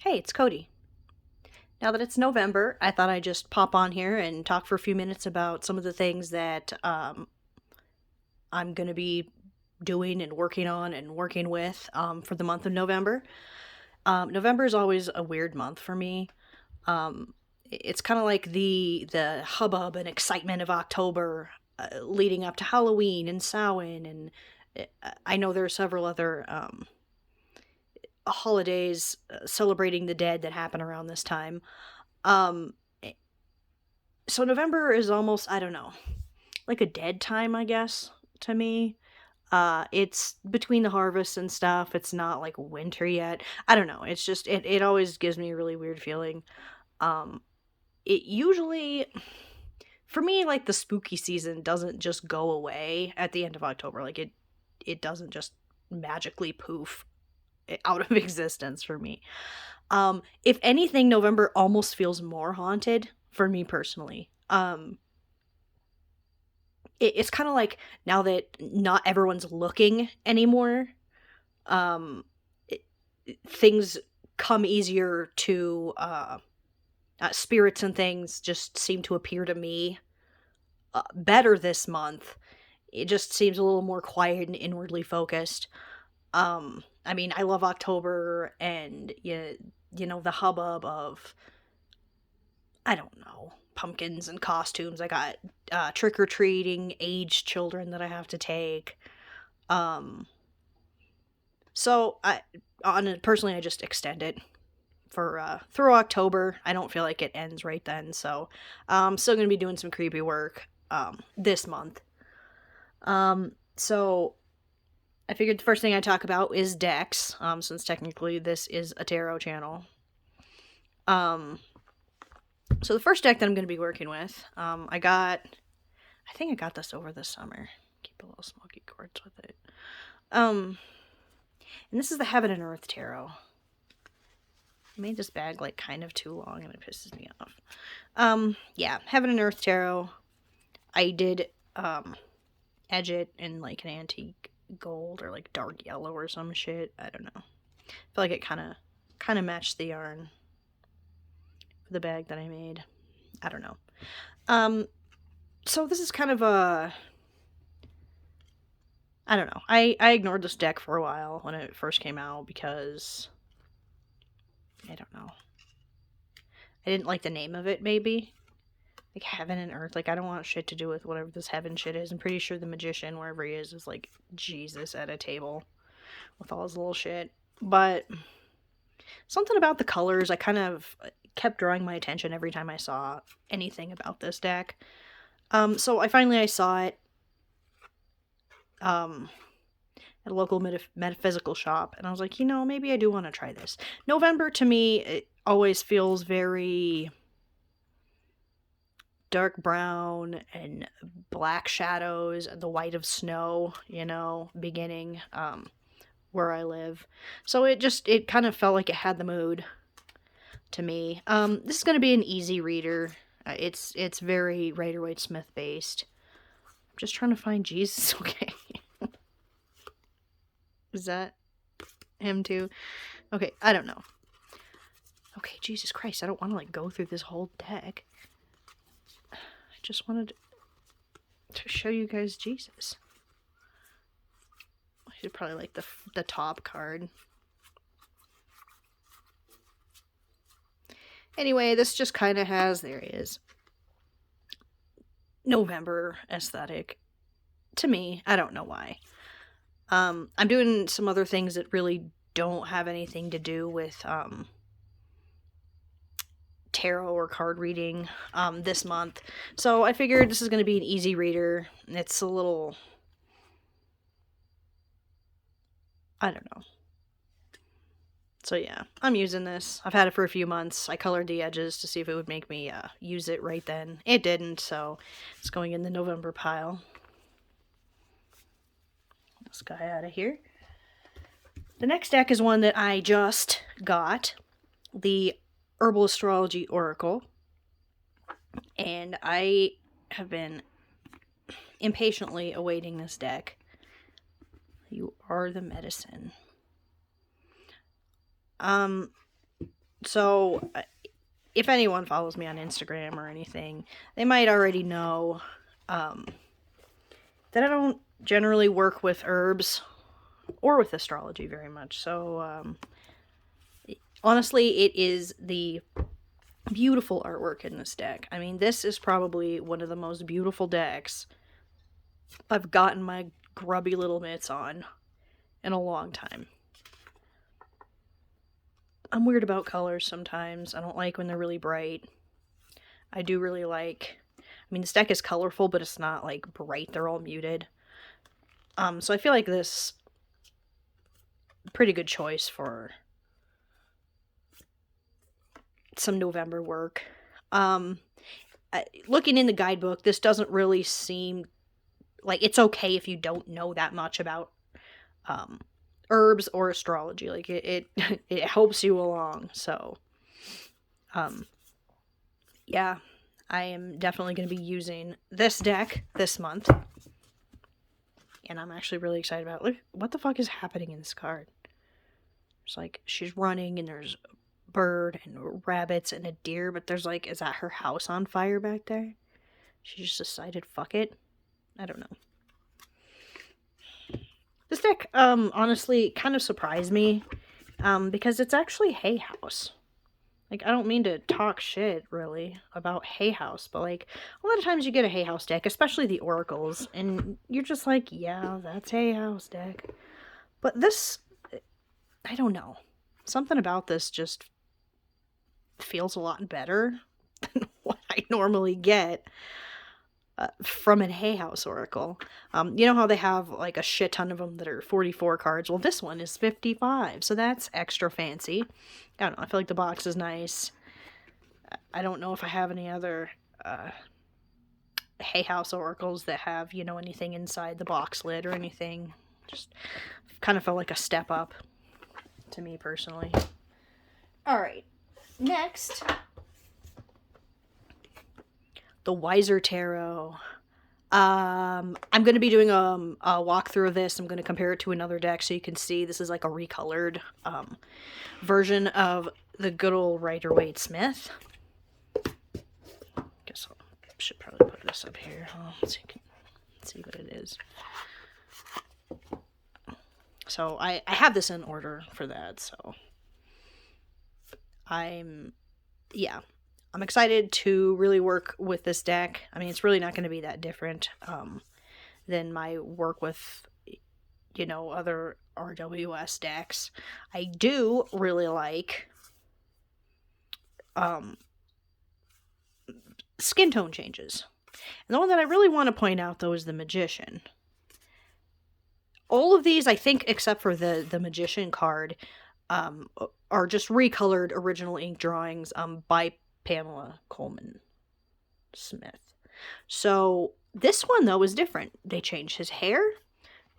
Hey, it's Cody. Now that it's November, I thought I'd just pop on here and talk for a few minutes about some of the things that I'm going to be doing and working on and working with for the month of November. November is always a weird month for me. It's kind of like the hubbub and excitement of October leading up to Halloween and Samhain, and I know there are several other holidays celebrating the dead that happen around this time. Um, so November is almost, I don't know, like a dead time, I guess, to me. It's between the harvests and stuff. It's not like winter yet. I don't know. It's just, it always gives me a really weird feeling. Um, it usually, for me, like the spooky season doesn't just go away at the end of October. Like it doesn't just magically poof out of existence for me. If anything, November almost feels more haunted for me personally. It's kind of like now that not everyone's looking anymore, um, it, things come easier to, spirits and things just seem to appear to me better this month. It just seems a little more quiet and inwardly focused. I mean, I love October and you know the hubbub of, I don't know, pumpkins and costumes. I got trick or treating aged children that I have to take. Um, so personally, I just extend it for through October. I don't feel like it ends right then, so I'm still gonna be doing some creepy work this month. So I figured the first thing I talk about is decks, since technically this is a tarot channel. So the first deck that I'm going to be working with, I think I got this over the summer. Keep a little smoky quartz with it. And this is the Heaven and Earth Tarot. I made this bag like kind of too long and it pisses me off. Yeah, Heaven and Earth Tarot. I did edge it in like an antique gold or like dark yellow or some shit. I don't know. I feel like it kind of matched the yarn for the bag that I made. I don't know. So this is kind of a, I don't know. I ignored this deck for a while when it first came out because I don't know. I didn't like the name of it, maybe. Like Heaven and Earth. Like, I don't want shit to do with whatever this heaven shit is. I'm pretty sure the magician, wherever he is like Jesus at a table with all his little shit. But something about the colors, I kind of kept drawing my attention every time I saw anything about this deck. So I saw it at a local metaphysical shop, and I was like, maybe I do want to try this. November, to me, it always feels very dark brown and black shadows and the white of snow, beginning where I live. So it kind of felt like it had the mood to me. This is going to be an easy reader. It's very Rider-Waite-Smith based. I'm just trying to find Jesus. Okay. Is that him too? Okay, I don't know. Okay, Jesus Christ, I don't want to go through this whole deck. I just wanted to show you guys Jesus. I should probably like the top card. Anyway, this just kind of has, there he is, November aesthetic. To me, I don't know why. I'm doing some other things that really don't have anything to do with tarot or card reading this month. So I figured this is going to be an easy reader. It's a little, I don't know. So yeah, I'm using this. I've had it for a few months. I colored the edges to see if it would make me use it right then. It didn't, so it's going in the November pile. This guy out of here. The next deck is one that I just got. The Herbal Astrology Oracle. And I have been impatiently awaiting this deck. You are the medicine. So, if anyone follows me on Instagram or anything, they might already know that I don't generally work with herbs or with astrology very much. So, honestly, it is the beautiful artwork in this deck. I mean, this is probably one of the most beautiful decks I've gotten my grubby little mitts on in a long time. I'm weird about colors sometimes. I don't like when they're really bright. I do really like... I mean, this deck is colorful, but it's not, like, bright. They're all muted. So I feel like this... pretty good choice for some November work. Looking in the guidebook, this doesn't really seem... like, it's okay if you don't know that much about herbs or astrology. Like, it helps you along. So, yeah, I am definitely going to be using this deck this month. And I'm actually really excited about it. Look, what the fuck is happening in this card? It's like, she's running and there's a bird and rabbits and a deer, but there's like, is that her house on fire back there? She just decided, fuck it. I don't know. This deck, honestly, kind of surprised me, because it's actually Hay House. Like, I don't mean to talk shit, really, about Hay House, but, like, a lot of times you get a Hay House deck, especially the Oracles, and you're just like, yeah, that's Hay House deck. But this, I don't know. Something about this just feels a lot better than what I normally get from a Hay House Oracle. You know how they have like a shit ton of them that are 44 cards? Well, this one is 55, so that's extra fancy. I don't know, I feel like the box is nice. I don't know if I have any other Hay House Oracles that have, you know, anything inside the box lid or anything. Just kind of felt like a step up to me personally. Alright, next... the Weiser Tarot. I'm going to be doing a walkthrough of this. I'm going to compare it to another deck so you can see this is like a recolored version of the good old Rider-Waite-Smith. Guess I should probably put this up here. So you can see what it is. So I have this in order for that. So I'm excited to really work with this deck. I mean, it's really not going to be that different than my work with, you know, other RWS decks. I do really like skin tone changes. And the one that I really want to point out, though, is the Magician. All of these, I think, except for the Magician card, are just recolored original ink drawings by Pamela Coleman Smith. So this one, though, is different. They changed his hair,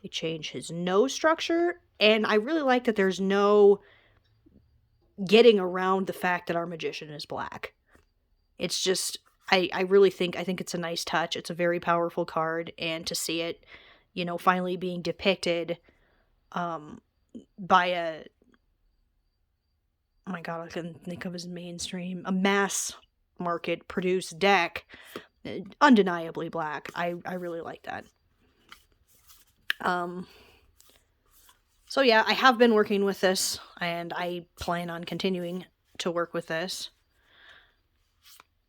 they changed his nose structure, and I really like that there's no getting around the fact that our Magician is black. It's just, I really think it's a nice touch. It's a very powerful card, and to see it, you know, finally being depicted by a... oh my god, I couldn't think of his mainstream. A mass market produced deck. Undeniably black. I really like that. So yeah, I have been working with this, and I plan on continuing to work with this.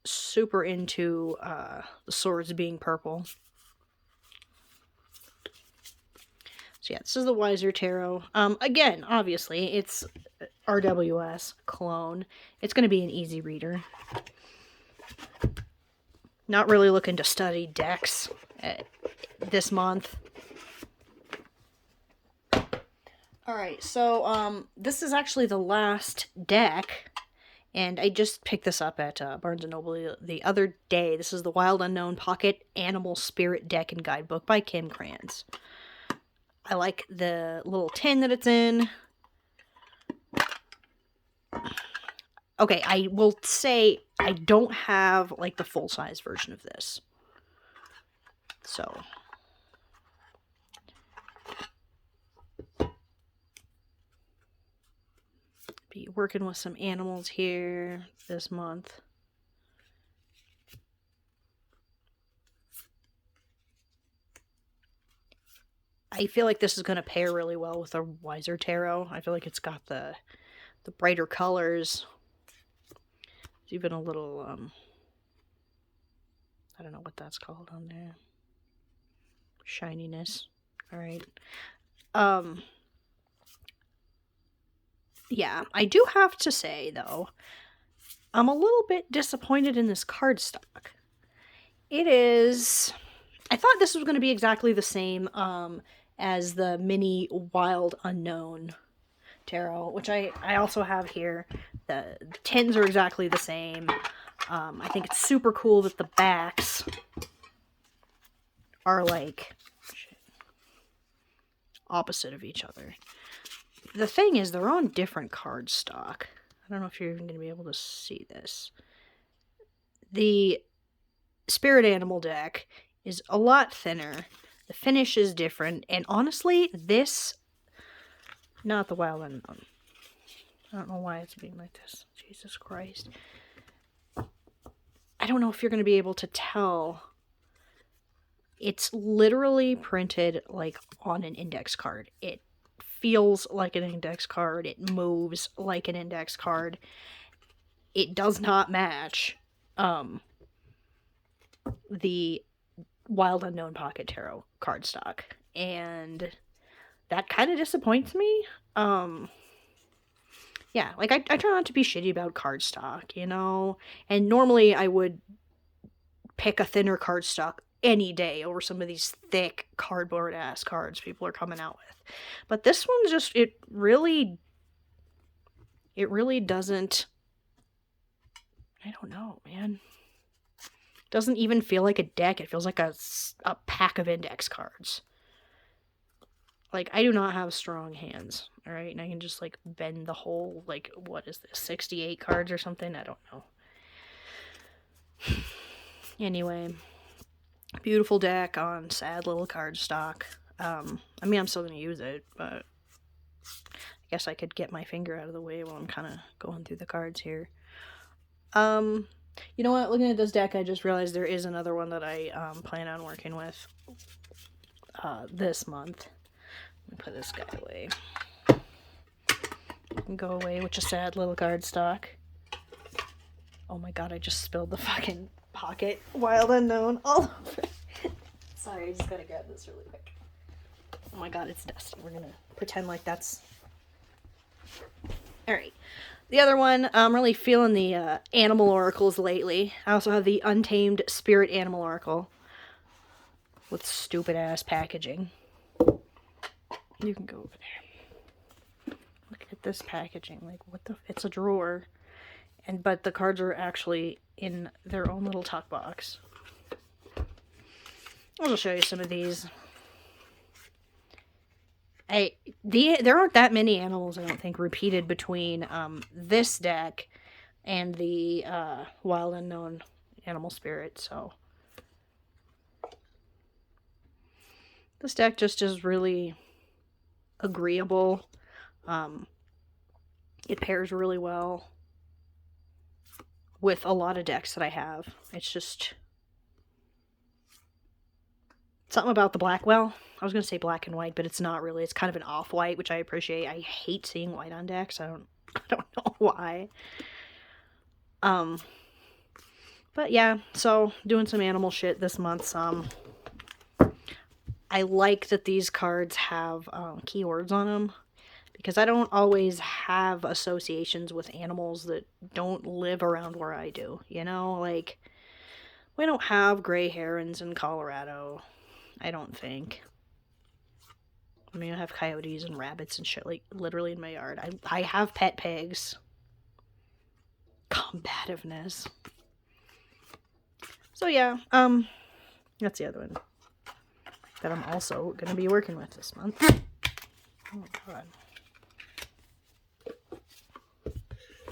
Super into the swords being purple. So yeah, this is the Weiser Tarot. Again, obviously, it's RWS clone. It's going to be an easy reader. Not really looking to study decks this month. Alright, so this is actually the last deck, and I just picked this up at Barnes & Noble the other day. This is the Wild Unknown Pocket Animal Spirit Deck and Guidebook by Kim Krantz. I like the little tin that it's in. Okay, I will say I don't have, like, the full-size version of this. So. be working with some animals here this month. I feel like this is going to pair really well with a Weiser Tarot. I feel like it's got the brighter colors. It's even a little, I don't know what that's called on there. Shininess. Alright. Yeah, I do have to say, though, I'm a little bit disappointed in this cardstock. It is... I thought this was going to be exactly the same as the mini Wild Unknown tarot, which I also have here. The tins are exactly the same. I think it's super cool that the backs are like opposite of each other. The thing is, they're on different cardstock. I don't know if you're even going to be able to see this. The Spirit Animal deck is a lot thinner. The finish is different. And honestly, this... Not the Wild Unknown. I don't know why it's being like this. Jesus Christ. I don't know if you're going to be able to tell. It's literally printed like on an index card. It feels like an index card. It moves like an index card. It does not match the Wild Unknown Pocket Tarot cardstock. And that kind of disappoints me. Yeah, like I try not to be shitty about cardstock, you know? And normally I would pick a thinner cardstock any day over some of these thick cardboard ass cards people are coming out with. But this one just, it really doesn't, I don't know, man. Doesn't even feel like a deck. It feels like a pack of index cards. Like, I do not have strong hands, alright? And I can just, like, bend the whole, like, what is this, 68 cards or something? I don't know. Anyway, beautiful deck on sad little cardstock. I mean, I'm still going to use it, but I guess I could get my finger out of the way while I'm kind of going through the cards here. You know what? Looking at this deck, I just realized there is another one that I plan on working with this month. Let me put this guy away. Go away with your sad little cardstock. Oh my god, I just spilled the fucking pocket Wild Unknown all over. Sorry, I just gotta grab this really quick. Oh my god, it's dusty. We're gonna pretend like that's... Alright. The other one, I'm really feeling the animal oracles lately. I also have the Untamed Spirit Animal Oracle with stupid ass packaging. You can go over there. Look at this packaging. Like, what the... It's a drawer. But the cards are actually in their own little tuck box. I'll just show you some of these. There aren't that many animals, I don't think, repeated between this deck and the Wild Unknown Animal Spirit, so... This deck just is really agreeable. It pairs really well with a lot of decks that I have. It's just something about the black. Well, I was going to say black and white, but it's not really. It's kind of an off-white, which I appreciate. I hate seeing white on decks. I don't know why. But yeah, so doing some animal shit this month. I like that these cards have keywords on them, because I don't always have associations with animals that don't live around where I do, you know? Like, we don't have gray herons in Colorado, I don't think. I mean, I have coyotes and rabbits and shit, like, literally in my yard. I have pet pigs. Combativeness. So yeah, that's the other one that I'm also going to be working with this month. Oh god.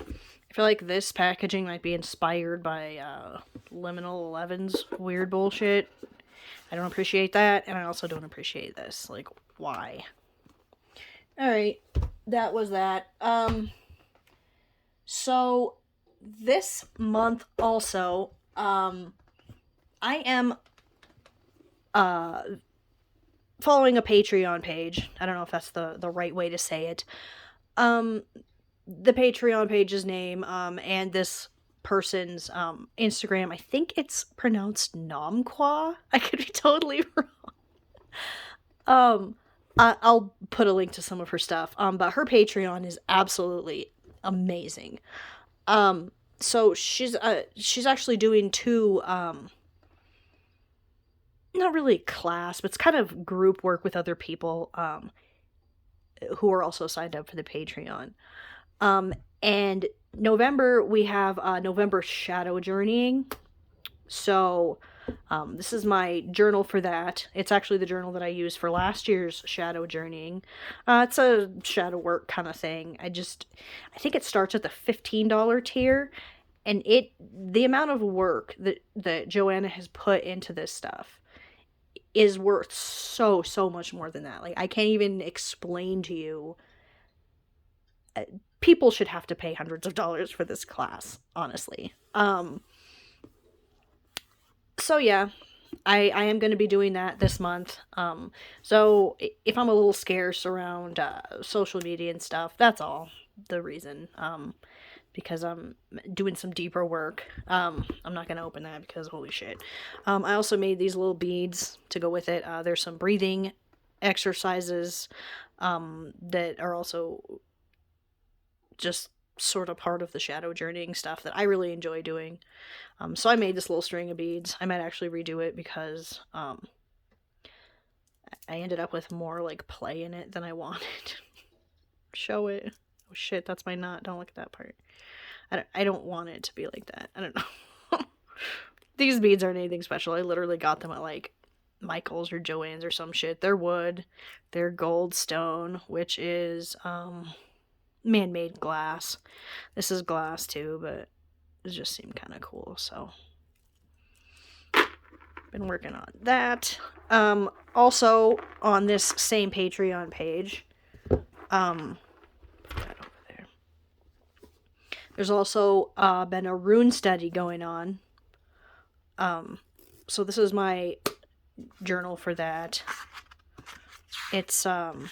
I feel like this packaging might be inspired by Liminal 11's weird bullshit. I don't appreciate that, and I also don't appreciate this. Like, why? Alright, that was that. So this month also, I am following a Patreon page. I don't know if that's the right way to say it. The Patreon page's name, and this person's Instagram, I think it's pronounced Nomqua. I could be totally wrong. I'll put a link to some of her stuff. But her Patreon is absolutely amazing. So she's actually doing two not really class, but it's kind of group work with other people who are also signed up for the Patreon. And November, we have November Shadow Journeying. So this is my journal for that. It's actually the journal that I used for last year's Shadow Journeying. It's a shadow work kind of thing. I think it starts at the $15 tier, and the amount of work that Joanna has put into this stuff is worth so much more than that. Like, I can't even explain to you. People should have to pay hundreds of dollars for this class, honestly. So yeah, I am going to be doing that this month. So if I'm a little scarce around social media and stuff, that's all the reason. Because I'm doing some deeper work. I'm not going to open that because holy shit. I also made these little beads to go with it. There's some breathing exercises that are also just sort of part of the shadow journeying stuff that I really enjoy doing. So I made this little string of beads. I might actually redo it because I ended up with more like play in it than I wanted. Show it. Oh shit, that's my knot. Don't look at that part. I don't want it to be like that. I don't know. These beads aren't anything special. I literally got them at like Michael's or Joann's or some shit. They're wood. They're gold stone, which is man-made glass. This is glass too, but it just seemed kind of cool, so been working on that. Also on this same Patreon page, there's also been a rune study going on. So this is my journal for that. It's I don't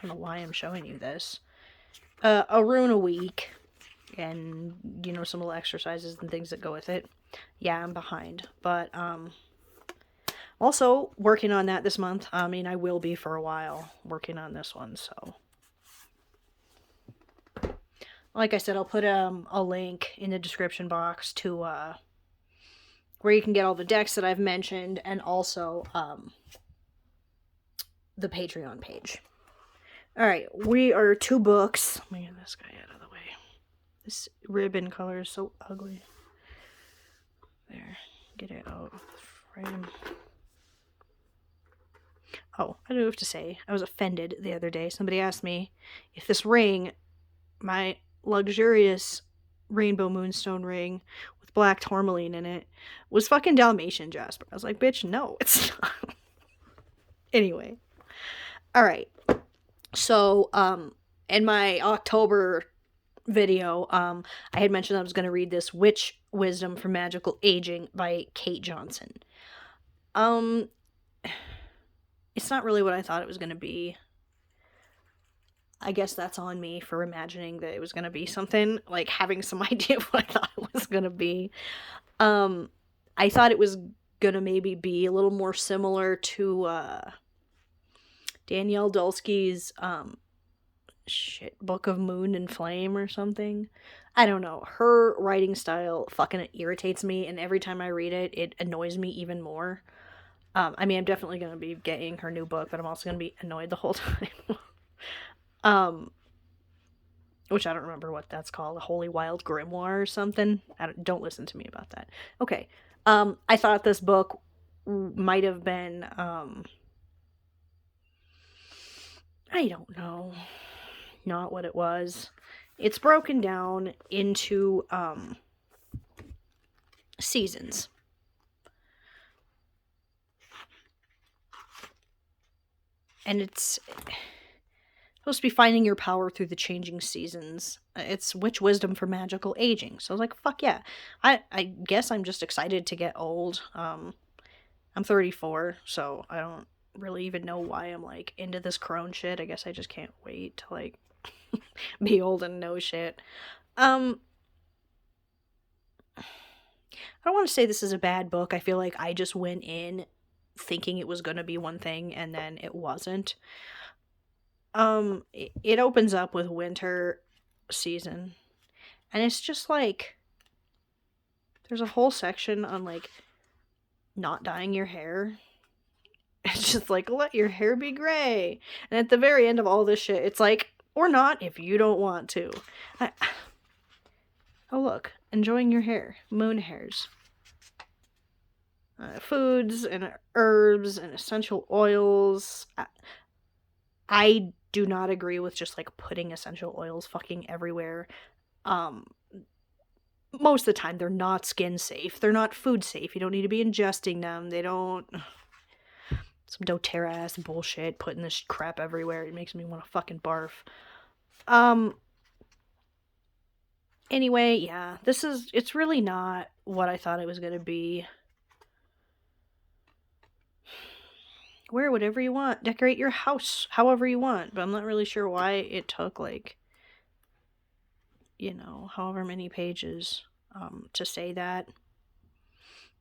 know why I'm showing you this. A rune a week, and some little exercises and things that go with it. Yeah, I'm behind, but also working on that this month. I mean, I will be for a while working on this one, so. Like I said, I'll put a link in the description box to where you can get all the decks that I've mentioned, and also the Patreon page. Alright, we are 2 books. Let me get this guy out of the way. This ribbon color is so ugly. There, get it out of the frame. Oh, I do have to say, I was offended the other day. Somebody asked me if this ring, my luxurious rainbow moonstone ring with black tourmaline in it, was fucking Dalmatian jasper. I was like, bitch, no, it's not. Anyway. Alright. So, in my October video, I had mentioned I was going to read this Witch Wisdom for Magical Aging by Cait Johnson. It's not really what I thought it was going to be. I guess that's on me for imagining that it was going to be something, like having some idea of what I thought it was going to be. I thought it was going to maybe be a little more similar to Danielle Dulsky's Book of Moon and Flame or something. I don't know. Her writing style fucking irritates me, and every time I read it, it annoys me even more. I mean, I'm definitely going to be getting her new book, but I'm also going to be annoyed the whole time. Which I don't remember what that's called, a Holy Wild Grimoire or something. Don't listen to me about that. Okay. I thought this book might have been, I don't know, not what it was. It's broken down into, seasons. And it's Supposed to be finding your power through the changing seasons. It's witch wisdom for magical aging. So I was like, fuck yeah. I guess I'm just excited to get old. I'm 34, so I don't really even know why I'm like into this crone shit. I guess I just can't wait to like be old and know shit. I don't want to say this is a bad book. I feel like I just went in thinking it was going to be one thing and then it wasn't. It opens up with winter season, and it's just like there's a whole section on like not dyeing your hair. It's just like, let your hair be gray. And at the very end of all this shit, it's like, or not if you don't want to. Oh look, enjoying your hair. Moon hairs. Foods and herbs and essential oils. I do not agree with just like putting essential oils fucking everywhere. Most of the time they're not skin safe. They're not food safe. You don't need to be ingesting them. They don't... Some doTERRA ass bullshit, putting this crap everywhere. It makes me want to fucking barf. Anyway, yeah, it's really not what I thought it was going to be. Wear whatever you want. Decorate your house however you want. But I'm not really sure why it took, like, you know, however many pages to say that.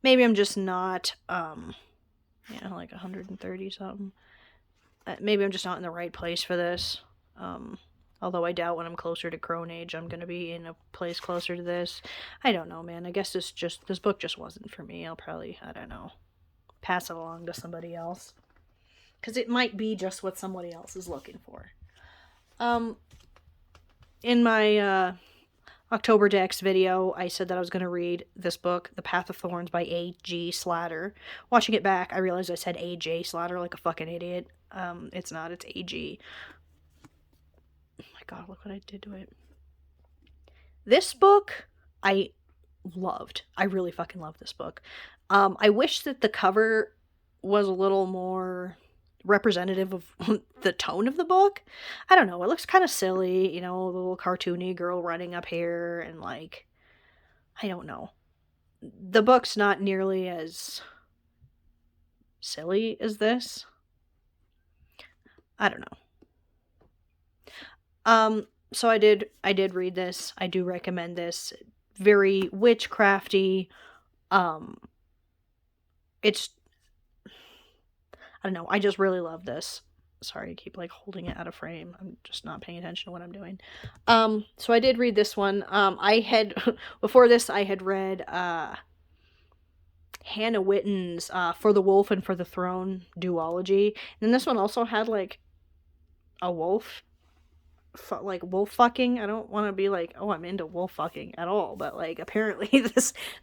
Maybe I'm just not, like 130 something. Maybe I'm just not in the right place for this. Although I doubt when I'm closer to crone age, I'm going to be in a place closer to this. I don't know, man. I guess this book just wasn't for me. I'll probably, I don't know, pass it along to somebody else. Because it might be just what somebody else is looking for. In my October Dex video, I said that I was going to read this book, The Path of Thorns by A.G. Slatter. Watching it back, I realized I said A.J. Slatter like a fucking idiot. It's not, it's A.G. Oh my god, look what I did to it. This book, I loved. I really fucking loved this book. I wish that the cover was a little more representative of the tone of the book. I don't know, it looks kind of silly, you know, the little cartoony girl running up here, and like, I don't know. The book's not nearly as silly as this. I don't know. So I did read this. I do recommend this. Very witchcrafty. It's, I don't know, I just really love this. Sorry, I keep like holding it out of frame. I'm just not paying attention to what I'm doing. So I did read this one. I had, before this, I had read Hannah Witten's For the Wolf and for the Throne duology. And this one also had like a wolf, like wolf fucking. I don't want to be like, oh, I'm into wolf fucking at all, but like apparently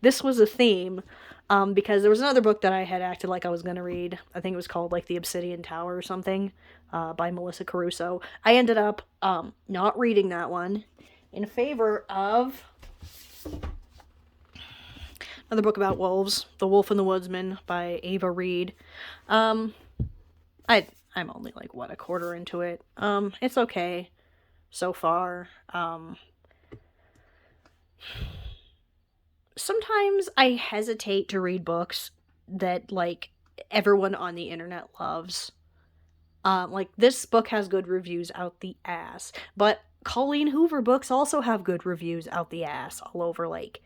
this was a theme. Because there was another book that I had acted like I was going to read. I think it was called, like, The Obsidian Tower or something, by Melissa Caruso. I ended up not reading that one in favor of another book about wolves, The Wolf and the Woodsman by Ava Reid. I'm only, like, what, a quarter into it. It's okay so far. Sometimes I hesitate to read books that, like, everyone on the internet loves. Like, this book has good reviews out the ass. But Colleen Hoover books also have good reviews out the ass all over, like,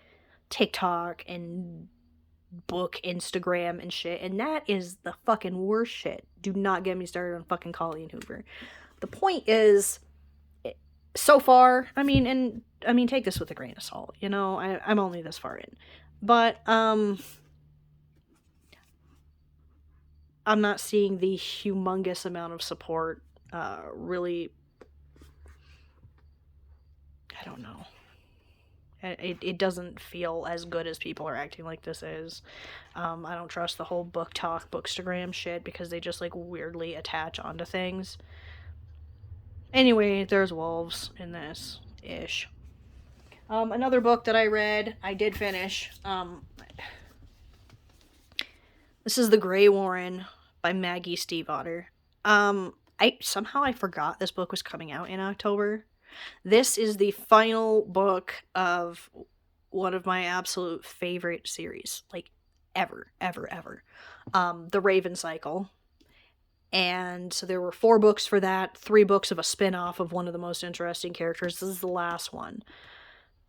TikTok and book Instagram and shit. And that is the fucking worst shit. Do not get me started on fucking Colleen Hoover. The point is, so far, I mean, take this with a grain of salt, you know, I'm only this far in, but, I'm not seeing the humongous amount of support, really, I don't know, it doesn't feel as good as people are acting like this is. I don't trust the whole book talk, bookstagram shit, because they just, like, weirdly attach onto things. Anyway, there's wolves in this ish. Another book that I read, I did finish. This is The Greywaren by Maggie Stiefvater. somehow I forgot this book was coming out in October. This is the final book of one of my absolute favorite series, like ever. The Raven Cycle. And so there were 4 books for that, 3 books of a spin-off of one of the most interesting characters. This is the last one.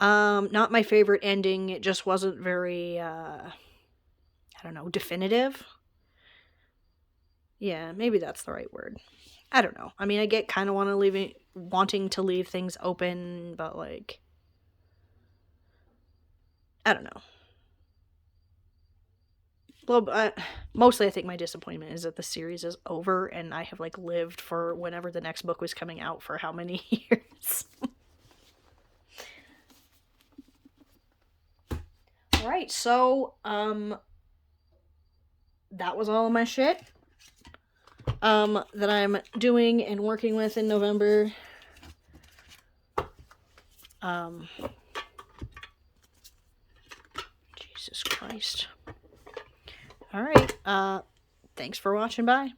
Not my favorite ending. It just wasn't very, I don't know, definitive. Yeah, maybe that's the right word. I don't know. I mean, I get kind of wanting to leave things open, but like, I don't know. Well, mostly I think my disappointment is that the series is over and I have like lived for whenever the next book was coming out for how many years. Alright, so, that was all of my shit. That I'm doing and working with in November. Jesus Christ. Alright, thanks for watching, bye.